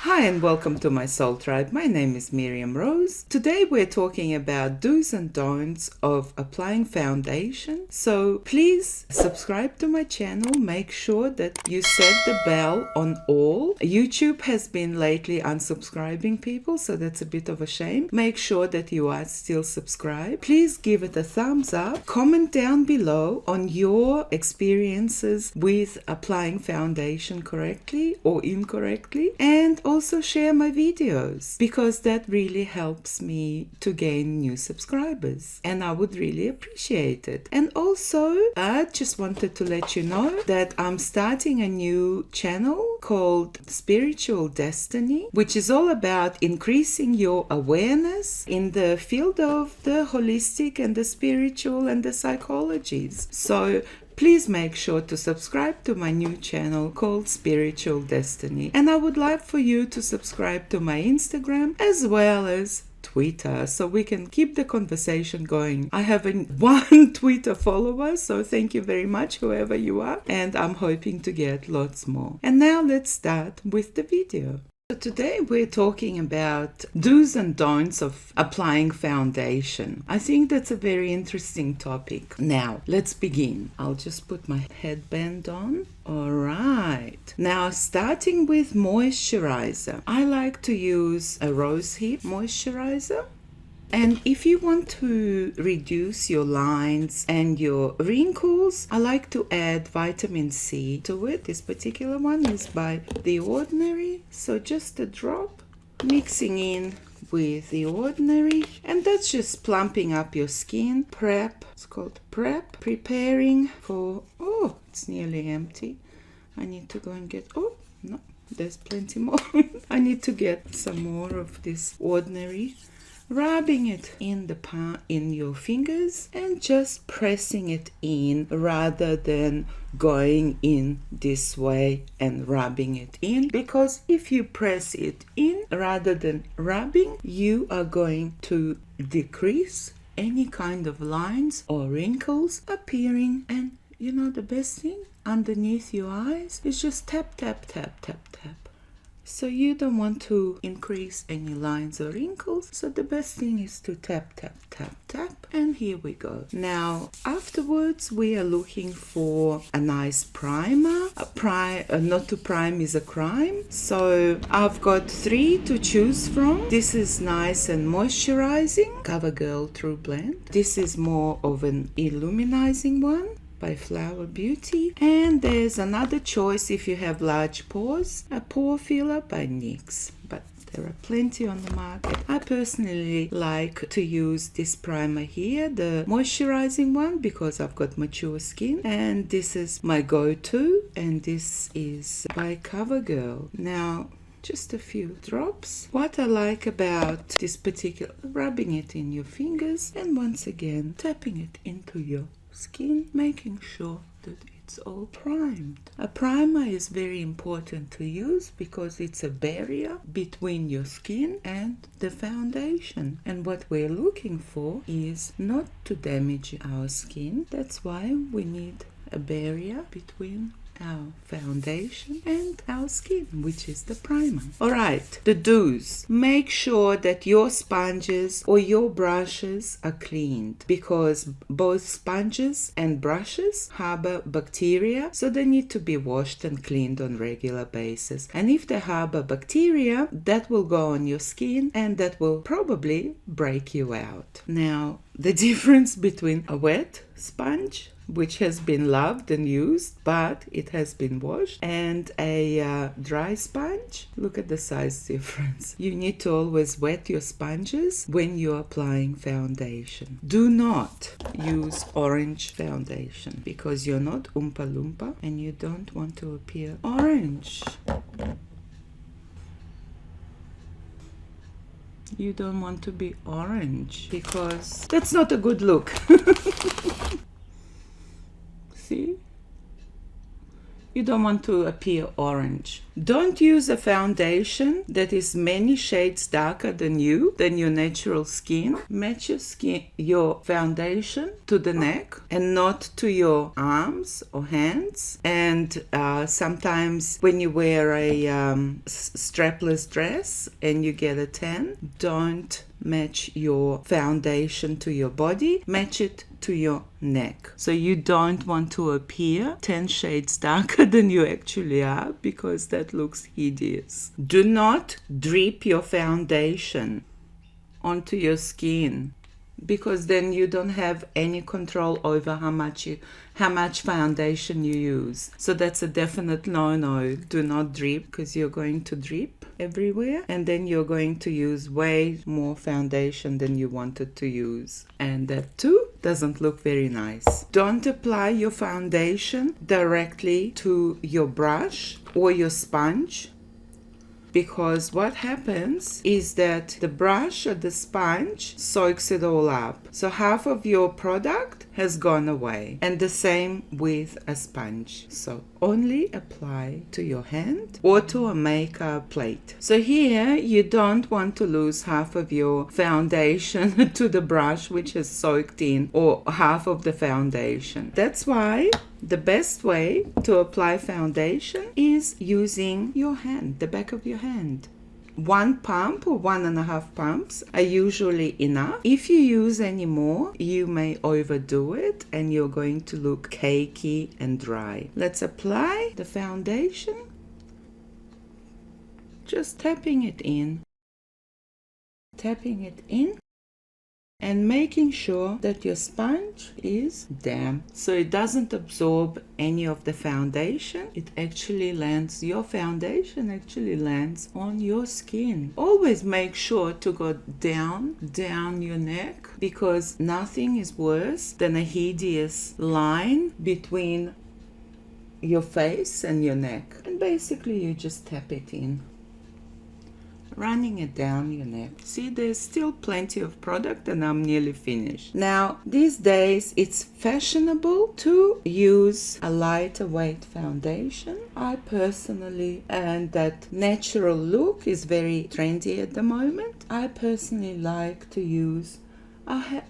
Hi and welcome to my soul tribe. My name is Miriam Rose. Today we're talking about do's and don'ts of applying foundation. So please subscribe to my channel. Make sure that you set the bell on all. YouTube has been lately unsubscribing people, so that's a bit of a shame. Make sure that you are still subscribed. Please give it a thumbs up. Comment down below on your experiences with applying foundation correctly or incorrectly, and also share my videos because that really helps me to gain new subscribers and I would really appreciate it. And also I just wanted to let you know that I'm starting a new channel called Spiritual Destiny, which is all about increasing your awareness in the field of the holistic and the spiritual and the psychologies. So please make sure to subscribe to my new channel called Spiritual Destiny. And I would like for you to subscribe to my Instagram as well as Twitter so we can keep the conversation going. I have one Twitter follower, so thank you very much whoever you are, and I'm hoping to get lots more. And now let's start with the video. So today we're talking about do's and don'ts of applying foundation. I think that's a very interesting topic. Now, let's begin. I'll just put my headband on. Alright. Now, starting with moisturizer. I like to use a rosehip moisturizer. And if you want to reduce your lines and your wrinkles, I like to add vitamin C to it. This particular one is by The Ordinary. So just a drop, mixing in with The Ordinary. And that's just plumping up your skin. Prep. It's called prep. Preparing for... Oh, it's nearly empty. I need to go and get... Oh, no, there's plenty more. I need to get some more of this Ordinary. Rubbing it in the palm, in your fingers, and just pressing it in rather than going in this way and rubbing it in, because if you press it in rather than rubbing, you are going to decrease any kind of lines or wrinkles appearing. And you know, the best thing underneath your eyes is just tap tap tap tap tap. So you don't want to increase any lines or wrinkles. So the best thing is to tap, tap, tap, tap. And here we go. Now, afterwards, we are looking for a nice primer. Not to prime is a crime. So I've got 3 to choose from. This is nice and moisturizing. Covergirl TruBlend. This is more of an illuminizing one by Flower Beauty. And there's another choice if you have large pores, a pore filler by NYX, but there are plenty on the market. I personally like to use this primer here, the moisturizing one, because I've got mature skin, and this is my go-to, and this is by Covergirl. Now, just a few drops. What I like about this particular, rubbing it in your fingers and once again tapping it into your skin, making sure that it's all primed. A primer is very important to use because it's a barrier between your skin and the foundation, and what we're looking for is not to damage our skin. That's why we need a barrier between our foundation and our skin, which is the primer. Alright, the do's. Make sure that your sponges or your brushes are cleaned, because both sponges and brushes harbor bacteria, so they need to be washed and cleaned on regular basis. And if they harbor bacteria, that will go on your skin and that will probably break you out. Now, the difference between a wet sponge, which has been loved and used, but it has been washed, and a dry sponge, look at the size difference. You need to always wet your sponges when you're applying foundation. Do not use orange foundation because you're not Oompa Loompa and you don't want to appear orange. You don't want to be orange because that's not a good look. See? You don't want to appear orange. Don't use a foundation that is many shades darker than your natural skin. Match your foundation to the neck and not to your arms or hands. And sometimes when you wear a strapless dress and you get a tan, don't match your foundation to your body. Match it to your neck. So you don't want to appear 10 shades darker than you actually are, because that looks hideous. Do not drip your foundation onto your skin, because then you don't have any control over how much foundation you use. So that's a definite no. Do not drip, because you're going to drip everywhere, and then you're going to use way more foundation than you wanted to use, and that too doesn't look very nice. Don't apply your foundation directly to your brush or your sponge, because what happens is that the brush or the sponge soaks it all up. So half of your product has gone away, and the same with a sponge. So only apply to your hand or to a makeup plate. So here you don't want to lose half of your foundation to the brush, which has soaked in, or half of the foundation. That's why the best way to apply foundation is using your hand, the back of your hand. 1 pump or 1.5 pumps are usually enough. If you use any more, you may overdo it and you're going to look cakey and dry. Let's apply the foundation. Just tapping it in. Tapping it in. And making sure that your sponge is damp, so it doesn't absorb any of the foundation. It actually lands, your foundation actually lands on your skin. Always make sure to go down your neck, because nothing is worse than a hideous line between your face and your neck. And basically you just tap it in, running it down your neck. See, there's still plenty of product and I'm nearly finished. Now, these days it's fashionable to use a lighter weight foundation. I personally, and that natural look is very trendy at the moment, I personally like to use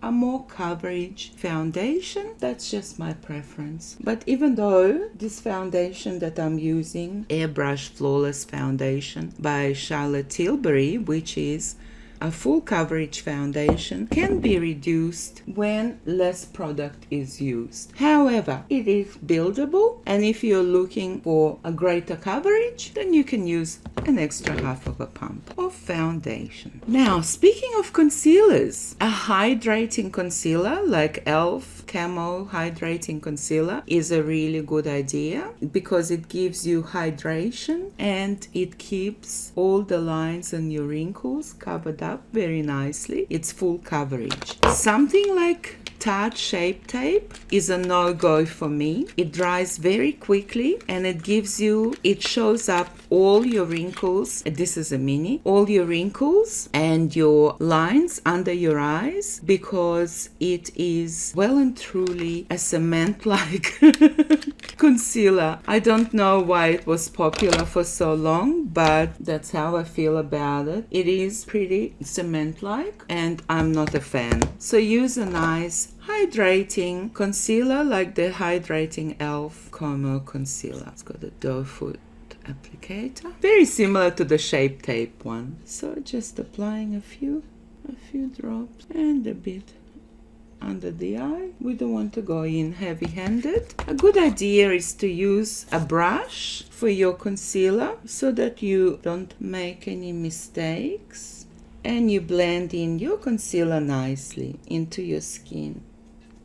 a more coverage foundation. That's just my preference. But even though this foundation that I'm using, Airbrush Flawless Foundation by Charlotte Tilbury, which is a full coverage foundation, can be reduced when less product is used. However, it is buildable, and if you're looking for a greater coverage, then you can use an extra half of a pump of foundation. Now, speaking of concealers, a hydrating concealer like Elf Camo Hydrating Concealer is a really good idea, because it gives you hydration and it keeps all the lines and your wrinkles covered up very nicely. It's full coverage. Something like Tarte Shape Tape is a no-go for me. It dries very quickly and it shows up all your wrinkles. This is a mini. All your wrinkles and your lines under your eyes, because it is well and truly a cement-like concealer. I don't know why it was popular for so long, but that's how I feel about it. It is pretty cement-like and I'm not a fan. So use a nice hydrating concealer like the Hydrating Elf Camo Concealer. It's got a doe foot applicator, very similar to the Shape Tape one. So just applying a few drops and a bit under the eye. We don't want to go in heavy-handed. A good idea is to use a brush for your concealer so that you don't make any mistakes and you blend in your concealer nicely into your skin.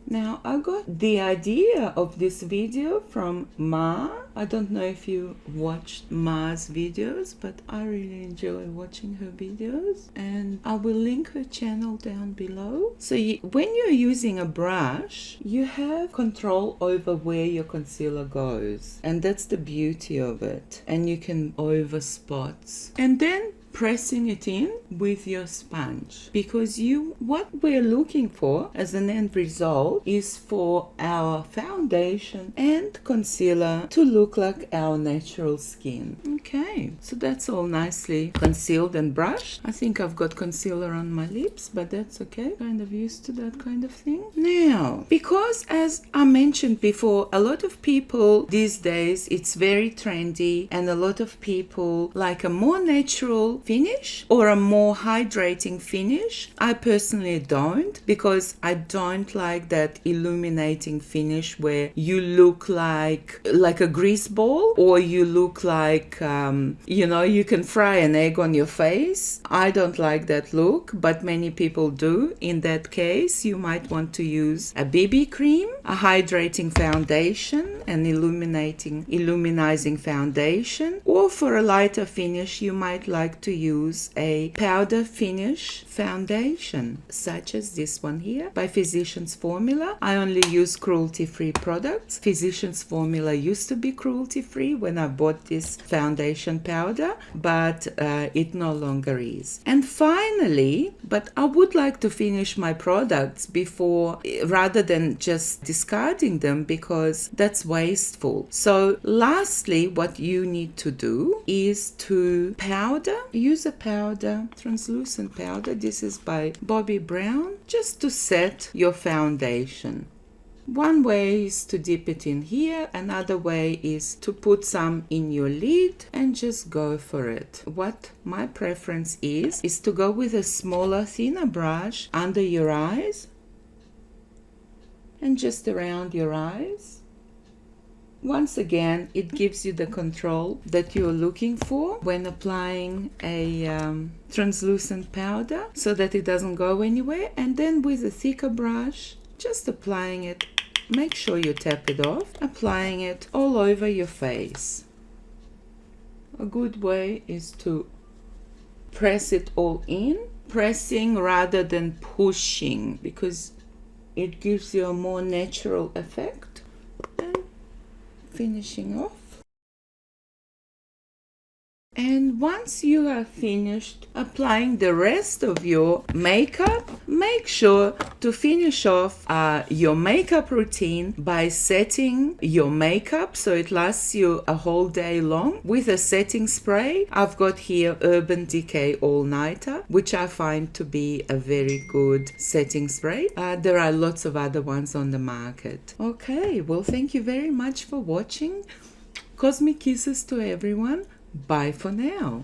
Now, I got the idea of this video from Ma. I don't know if you watched Ma's videos, but I really enjoy watching her videos, and I will link her channel down below. So when you're using a brush, you have control over where your concealer goes, and that's the beauty of it. And you can over spots. And then pressing it in with your sponge, because what we're looking for as an end result is for our foundation and concealer to look like our natural skin. Okay, so that's all nicely concealed and brushed. I think I've got concealer on my lips, but that's okay, kind of used to that kind of thing. Now, because as I mentioned before, a lot of people these days, it's very trendy, and a lot of people like a more natural finish or a more hydrating finish. I personally don't, because I don't like that illuminating finish where you look like a grease ball, or you look like you can fry an egg on your face. I don't like that look, but many people do. In that case, you might want to use a BB cream, a hydrating foundation, an illuminizing foundation, or for a lighter finish you might like to use a powder finish foundation, such as this one here by Physicians Formula. I only use cruelty-free products. Physicians Formula used to be cruelty-free when I bought this foundation powder, but it no longer is. And finally, but I would like to finish my products before, rather than just discarding them, because that's wasteful. So lastly, what you need to do is to use a powder, translucent powder. This is by Bobbi Brown, just to set your foundation. One way is to dip it in here, another way is to put some in your lid and just go for it. What my preference is to go with a smaller, thinner brush under your eyes and just around your eyes. Once again, it gives you the control that you're looking for when applying a translucent powder, so that it doesn't go anywhere. And then with a thicker brush, just applying it. Make sure you tap it off, applying it all over your face. A good way is to press it all in, pressing rather than pushing, because it gives you a more natural effect. And finishing off. And once you have finished applying the rest of your makeup, make sure to finish off your makeup routine by setting your makeup so it lasts you a whole day long with a setting spray. I've got here Urban Decay All Nighter, which I find to be a very good setting spray. There are lots of other ones on the market. Okay, well, thank you very much for watching. Cosmic kisses to everyone. Bye for now.